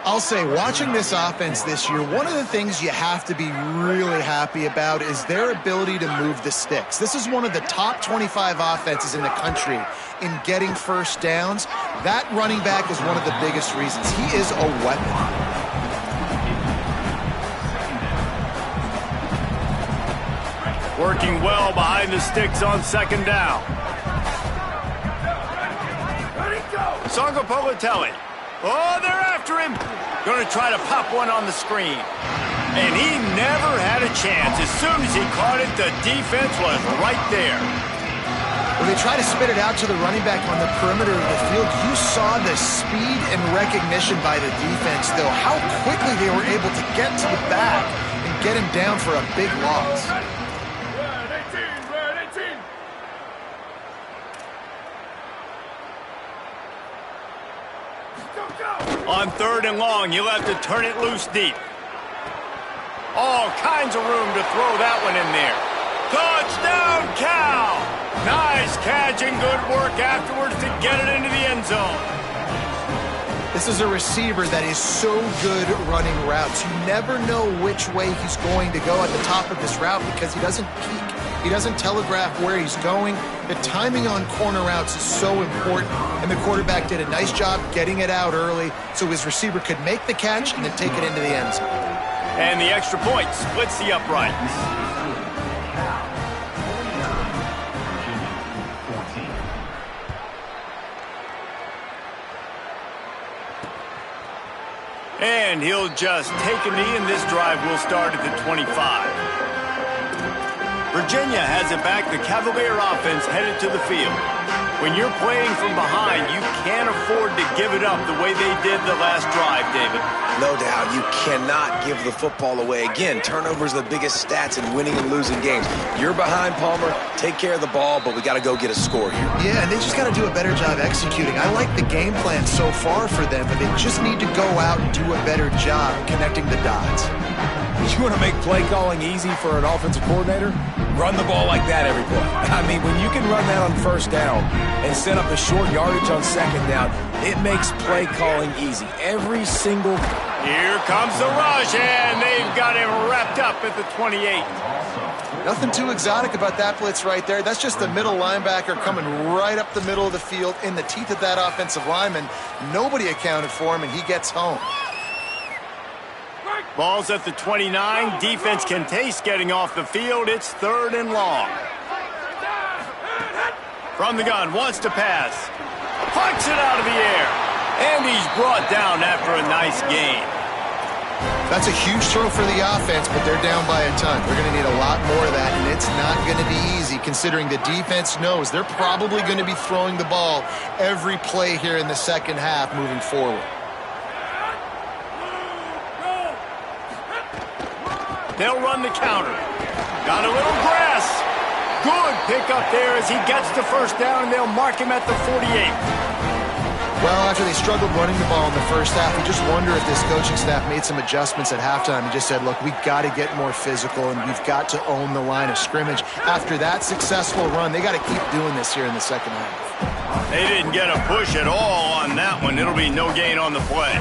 Speaker 3: I'll say, watching this offense this year, one of the things you have to be really happy about is their ability to move the sticks. This is one of the top 25 offenses in the country in getting first downs. That running back is one of the biggest reasons. He is a weapon.
Speaker 1: Working well behind the sticks on 2nd down. Songo Politelli. Oh, they're after him. Going to try to pop one on the screen. And he never had a chance. As soon as he caught it, the defense was right there.
Speaker 3: When they try to spit it out to the running back on the perimeter of the field, you saw the speed and recognition by the defense, though, how quickly they were able to get to the back and get him down for a big loss.
Speaker 1: On 3rd and long, you'll have to turn it loose deep. All kinds of room to throw that one in there. Touchdown, Cal! Nice catch and good work afterwards to get it into the end zone.
Speaker 3: This is a receiver that is so good running routes. You never know which way he's going to go at the top of this route because he doesn't peek. He doesn't telegraph where he's going. The timing on corner routes is so important, and the quarterback did a nice job getting it out early so his receiver could make the catch and then take it into the end zone.
Speaker 1: And the extra point splits the uprights. And he'll just take a knee, and this drive will start at the 25. Virginia has it back. The Cavalier offense headed to the field. When you're playing from behind, you can't afford to give it up the way they did the last drive, David.
Speaker 4: No doubt. You cannot give the football away. Again, turnovers are the biggest stats in winning and losing games. You're behind, Palmer. Take care of the ball, but we got to go get a score here.
Speaker 3: Yeah, and they just got to do a better job executing. I like the game plan so far for them, but they just need to go out and do a better job connecting the dots.
Speaker 4: You want to make play calling easy for an offensive coordinator? Run the ball like that every play. I mean, when you can run that on first down and set up a short yardage on second down, it makes play calling easy. Every single...
Speaker 1: Here comes the rush, and they've got him wrapped up at the 28.
Speaker 3: Nothing too exotic about that blitz right there. That's just the middle linebacker coming right up the middle of the field in the teeth of that offensive lineman. Nobody accounted for him, and he gets home.
Speaker 1: Ball's at the 29. Defense can taste getting off the field. It's 3rd and long. From the gun, wants to pass. Punts it out of the air. And he's brought down after a nice gain.
Speaker 3: That's a huge throw for the offense, but they're down by a ton. They're going to need a lot more of that, and it's not going to be easy considering the defense knows they're probably going to be throwing the ball every play here in the second half moving forward.
Speaker 1: They'll run the counter. Got a little grass. Good pickup there as he gets the first down, and they'll mark him at the 48.
Speaker 3: Well, after they struggled running the ball in the first half, we just wonder if this coaching staff made some adjustments at halftime and just said, look, we've got to get more physical, and we've got to own the line of scrimmage. After that successful run, they got to keep doing this here in the second half.
Speaker 1: They didn't get a push at all on that one. It'll be no gain on the play.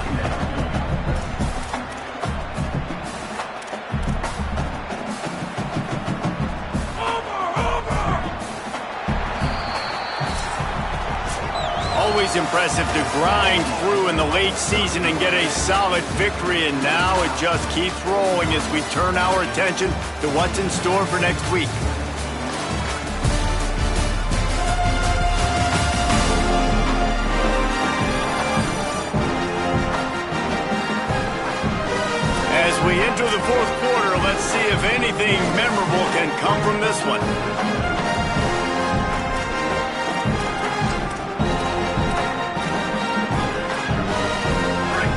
Speaker 1: Always impressive to grind through in the late season and get a solid victory, and now it just keeps rolling as we turn our attention to what's in store for next week. As we enter the 4th quarter, let's see if anything memorable can come from this one.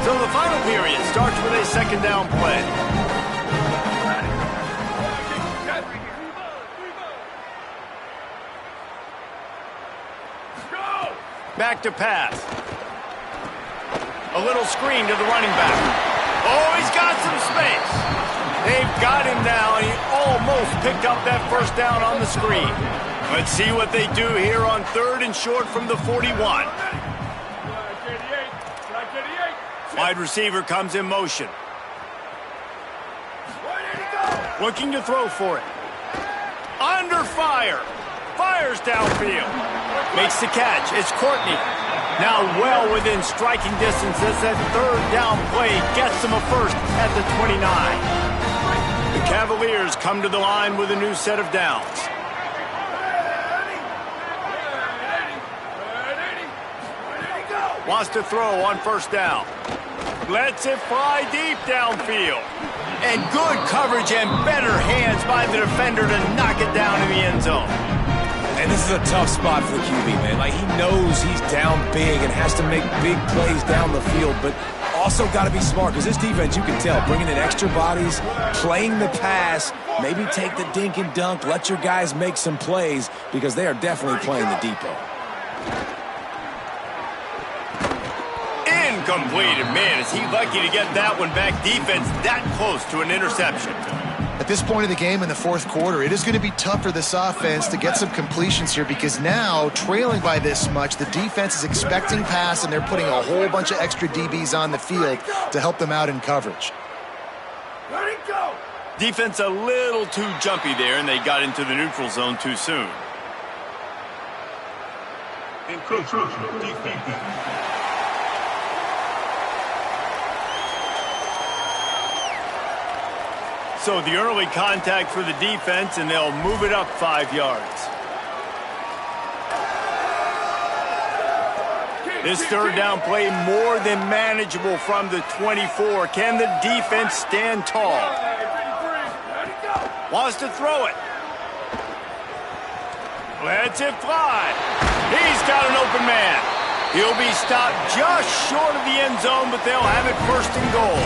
Speaker 1: So the final period starts with a second down play. Back to pass. A little screen to the running back. Oh, he's got some space. They've got him now, and he almost picked up that first down on the screen. Let's see what they do here on 3rd and short from the 41. Wide receiver comes in motion. Looking to throw for it. Under fire. Fires downfield. Makes the catch. It's Courtney. Now well within striking distance as that 3rd down play gets them a first at the 29. The Cavaliers come to the line with a new set of downs. Wants to throw on first down. Lets it fly deep downfield. And good coverage and better hands by the defender to knock it down in the end zone.
Speaker 4: And this is a tough spot for the QB, man. Like, he knows he's down big and has to make big plays down the field, but also got to be smart because this defense, you can tell, bringing in extra bodies, playing the pass, maybe take the dink and dunk, let your guys make some plays because they are definitely playing the depot.
Speaker 1: Incomplete, and man, is he lucky to get that one back. Defense that close to an interception.
Speaker 3: At this point of the game in the 4th quarter, it is going to be tough for this offense to get some completions here because now, trailing by this much, the defense is expecting pass and they're putting a whole bunch of extra DBs on the field to help them out in coverage.
Speaker 1: Let it go. Defense a little too jumpy there, and they got into the neutral zone too soon.
Speaker 5: Encroachment defense.
Speaker 1: So the early contact for the defense, and they'll move it up 5 yards. This 3rd down play more than manageable from the 24. Can the defense stand tall? Wants to throw it. Lets it fly. He's got an open man. He'll be stopped just short of the end zone, but they'll have it first and goal.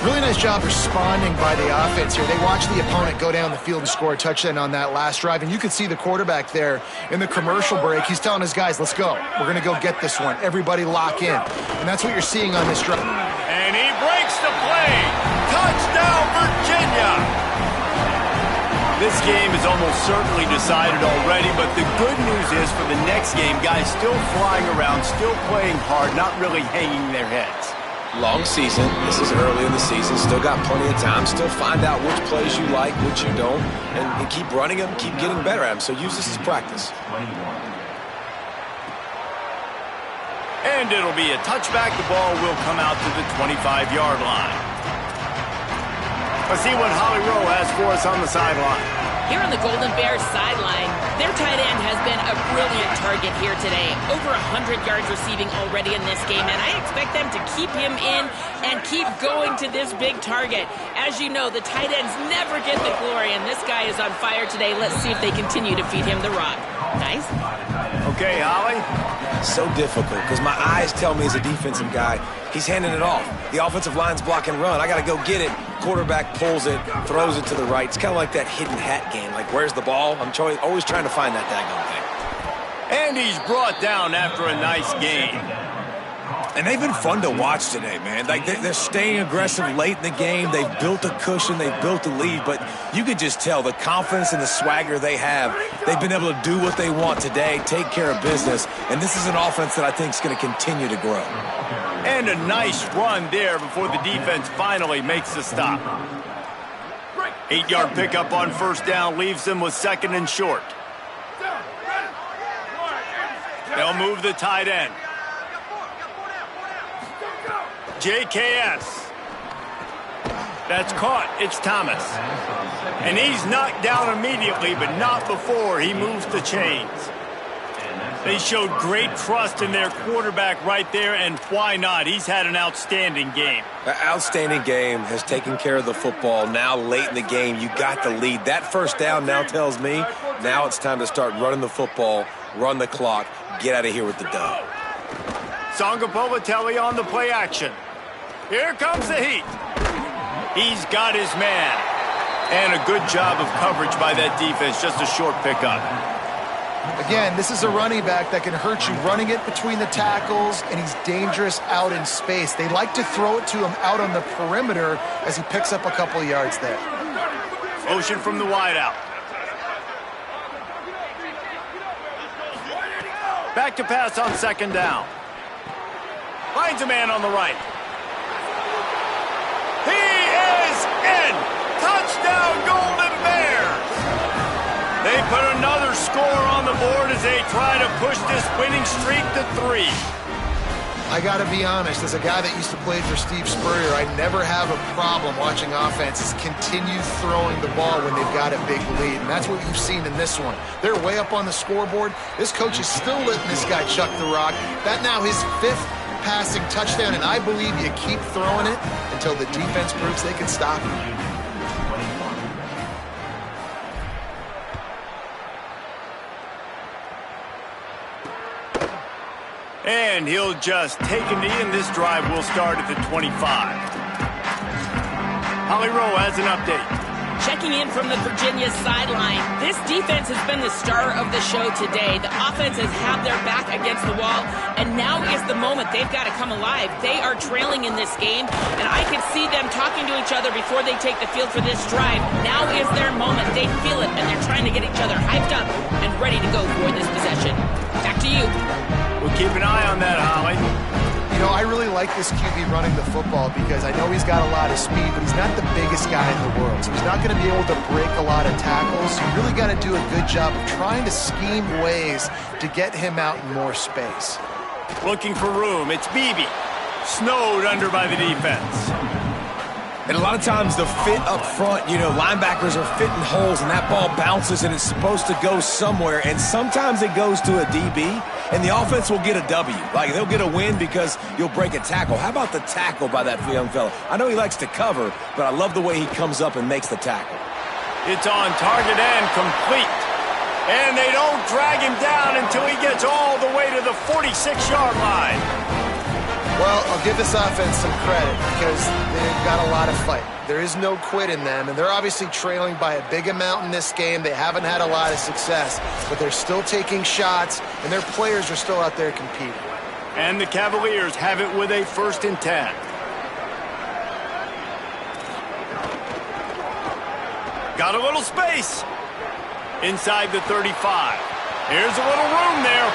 Speaker 3: Really nice job responding by the offense here. They watched the opponent go down the field and score a touchdown on that last drive, and you could see the quarterback there in the commercial break. He's telling his guys, let's go. We're going to go get this one. Everybody lock in. And that's what you're seeing on this drive.
Speaker 1: And he breaks the play. Touchdown, Virginia. This game is almost certainly decided already, but the good news is for the next game, guys still flying around, still playing hard, not really hanging their heads.
Speaker 4: Long season. This is early in the season. Still got plenty of time. Still find out which plays you like, which you don't, and keep running them, keep getting better at them. So use this as practice.
Speaker 1: And it'll be a touchback. The ball will come out to the 25-yard line. Let's see what Holly Rowe has for us on the sideline.
Speaker 2: Here on the Golden Bears sideline, their tight end has been a brilliant target here today. Over 100 yards receiving already in this game, and I expect them to keep him in and keep going to this big target. As you know, the tight ends never get the glory, and this guy is on fire today. Let's see if they continue to feed him the rock. Nice.
Speaker 1: Okay, Holly.
Speaker 4: So difficult because my eyes tell me as a defensive guy, he's handing it off. The offensive line's block and run. I got to go get it. Quarterback pulls it, throws it to the right. It's kind of like that hidden hat game. Like, where's the ball? I'm always trying to find that daggone thing.
Speaker 1: And he's brought down after a nice game.
Speaker 4: And they've been fun to watch today, man. Like, they're staying aggressive late in the game. They've built a cushion. They've built a lead. But you could just tell the confidence and the swagger they have. They've been able to do what they want today, take care of business. And this is an offense that I think is going to continue to grow.
Speaker 1: And a nice run there before the defense finally makes the stop. 8-yard pickup on first down leaves them with second and short. They'll move the tight end. JKS. That's caught. It's Thomas. And he's knocked down immediately, but not before he moves the chains. They showed great trust in their quarterback right there, and why not? He's had an outstanding game.
Speaker 4: An outstanding game, has taken care of the football. Now late in the game, you got the lead. That first down now tells me now it's time to start running the football, run the clock, get out of here with the dub.
Speaker 1: Sangapovatelli on the play action. Here comes the heat. He's got his man. And a good job of coverage by that defense, just a short pickup.
Speaker 3: Again, this is a running back that can hurt you running it between the tackles, and he's dangerous out in space. They like to throw it to him out on the perimeter as he picks up a couple of yards there.
Speaker 1: Motion from the wideout. Back to pass on second down. Finds a man on the right. He is in! Touchdown, Golden Bears! They put another score on the board as they try to push this winning streak to 3.
Speaker 3: I got to be honest, as a guy that used to play for Steve Spurrier, I never have a problem watching offenses continue throwing the ball when they've got a big lead, and that's what you've seen in this one. They're way up on the scoreboard. This coach is still letting this guy chuck the rock. That now his 5th passing touchdown, and I believe you keep throwing it until the defense proves they can stop him.
Speaker 1: And he'll just take a knee, and this drive will start at the 25. Holly Rowe has an update.
Speaker 2: Checking in from the Virginia sideline, this defense has been the star of the show today. The offense has had their back against the wall, and now is the moment they've got to come alive. They are trailing in this game, and I can see them talking to each other before they take the field for this drive. Now is their moment. They feel it, and they're trying to get each other hyped up and ready to go for this possession. Back to you.
Speaker 1: We'll keep an eye on that, Holly.
Speaker 3: You know, I really like this QB running the football because I know he's got a lot of speed, but he's not the biggest guy in the world. So he's not going to be able to break a lot of tackles. You really got to do a good job of trying to scheme ways to get him out in more space.
Speaker 1: Looking for room. It's Beebe. Snowed under by the defense.
Speaker 4: And a lot of times the fit up front, you know, linebackers are fitting holes and that ball bounces and it's supposed to go somewhere. And sometimes it goes to a DB and the offense will get a W. Like they'll get a win because you'll break a tackle. How about the tackle by that young fella? I know he likes to cover, but I love the way he comes up and makes the tackle.
Speaker 1: It's on target and complete. And they don't drag him down until he gets all the way to the 46-yard line.
Speaker 3: Well, I'll give this offense some credit because they've got a lot of fight. There is no quit in them, and they're obviously trailing by a big amount in this game. They haven't had a lot of success, but they're still taking shots, and their players are still out there competing.
Speaker 1: And the Cavaliers have it with a 1st and 10. Got a little space inside the 35. Here's a little room there.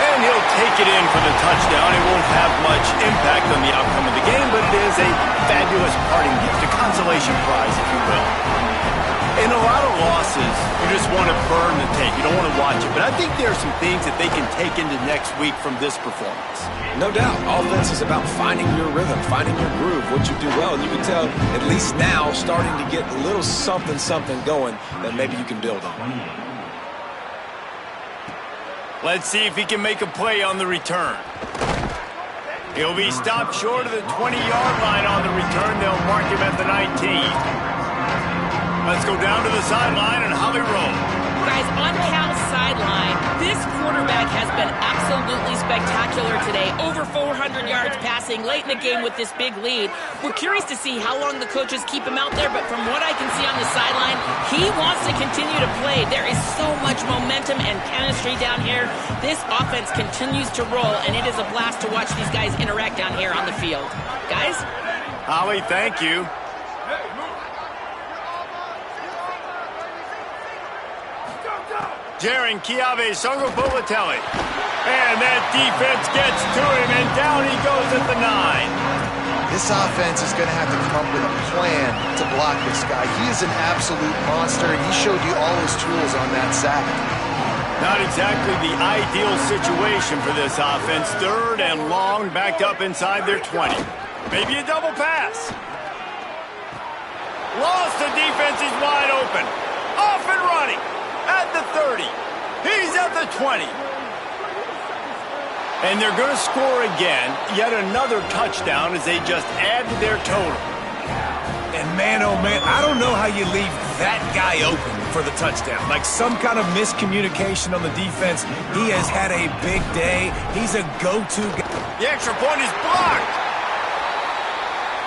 Speaker 1: And he'll take it in for the touchdown. It won't have much impact on the outcome of the game, but it is a fabulous parting gift, a consolation prize, if you will. In a lot of losses, you just want to burn the tape. You don't want to watch it. But I think there are some things that they can take into next week from this performance.
Speaker 4: No doubt. Offense is about finding your rhythm, finding your groove, what you do well. And you can tell, at least now, starting to get a little something going that maybe you can build on.
Speaker 1: Let's see if he can make a play on the return. He'll be stopped short of the 20-yard line on the return. They'll mark him at the 19. Let's go down to the sideline and Holly roll.
Speaker 2: Guys, on Cal's sideline, this quarterback has been absolutely spectacular today. Over 400 yards passing late in the game with this big lead. We're curious to see how long the coaches keep him out there, but from what I can see on the sideline, he wants to continue to play. There is so much momentum and chemistry down here. This offense continues to roll, and it is a blast to watch these guys interact down here on the field. Guys?
Speaker 1: Holly, thank you. Jaron Chiave Songopolitelli. And that defense gets to him, and down he goes at the 9.
Speaker 3: This offense is going to have to come up with a plan to block this guy. He is an absolute monster, and he showed you all his tools on that sack.
Speaker 1: Not exactly the ideal situation for this offense. 3rd and long, backed up inside their 20. Maybe a double pass. Lost the defense, he's wide open. Off and running. At the 30. He's at the 20. And they're going to score again. Yet another touchdown as they just add to their total.
Speaker 4: And man, oh man, I don't know how you leave that guy open for the touchdown. Like some kind of miscommunication on the defense. He has had a big day. He's a go-to guy.
Speaker 1: The extra point is blocked.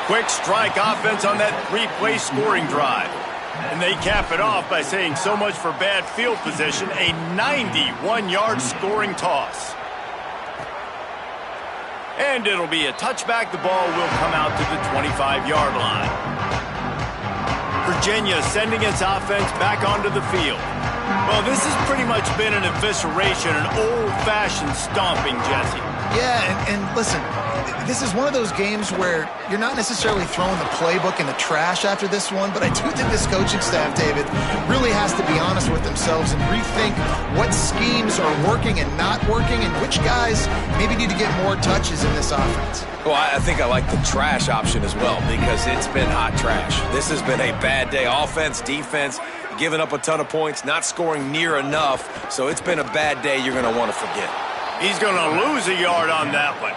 Speaker 1: Quick strike offense on that 3-play scoring drive. And they cap it off by saying so much for bad field position, a 91-yard scoring toss. And it'll be a touchback. The ball will come out to the 25-yard line. Virginia sending its offense back onto the field. Well, this has pretty much been an evisceration, an old-fashioned stomping, Jesse.
Speaker 3: Yeah, and listen, this is one of those games where you're not necessarily throwing the playbook in the trash after this one, but I do think this coaching staff, David, really has to be honest with themselves and rethink what schemes are working and not working and which guys maybe need to get more touches in this offense.
Speaker 4: Well, I think I like the trash option as well because it's been hot trash. This has been a bad day. Offense, defense, giving up a ton of points, not scoring near enough. So it's been a bad day you're going to want to forget.
Speaker 1: He's going to lose a yard on that one.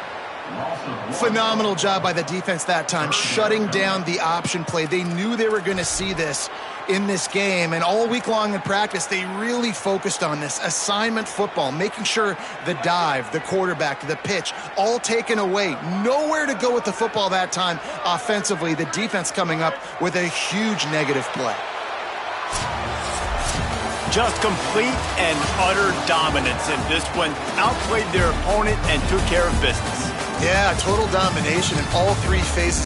Speaker 3: Phenomenal job by the defense that time, shutting down the option play. They knew they were going to see this in this game, and all week long in practice, they really focused on this assignment football, making sure the dive, the quarterback, the pitch, all taken away. Nowhere to go with the football that time offensively. The defense coming up with a huge negative play.
Speaker 1: Just complete and utter dominance in this one. Outplayed their opponent and took care of business.
Speaker 3: Yeah, total domination in all 3 phases.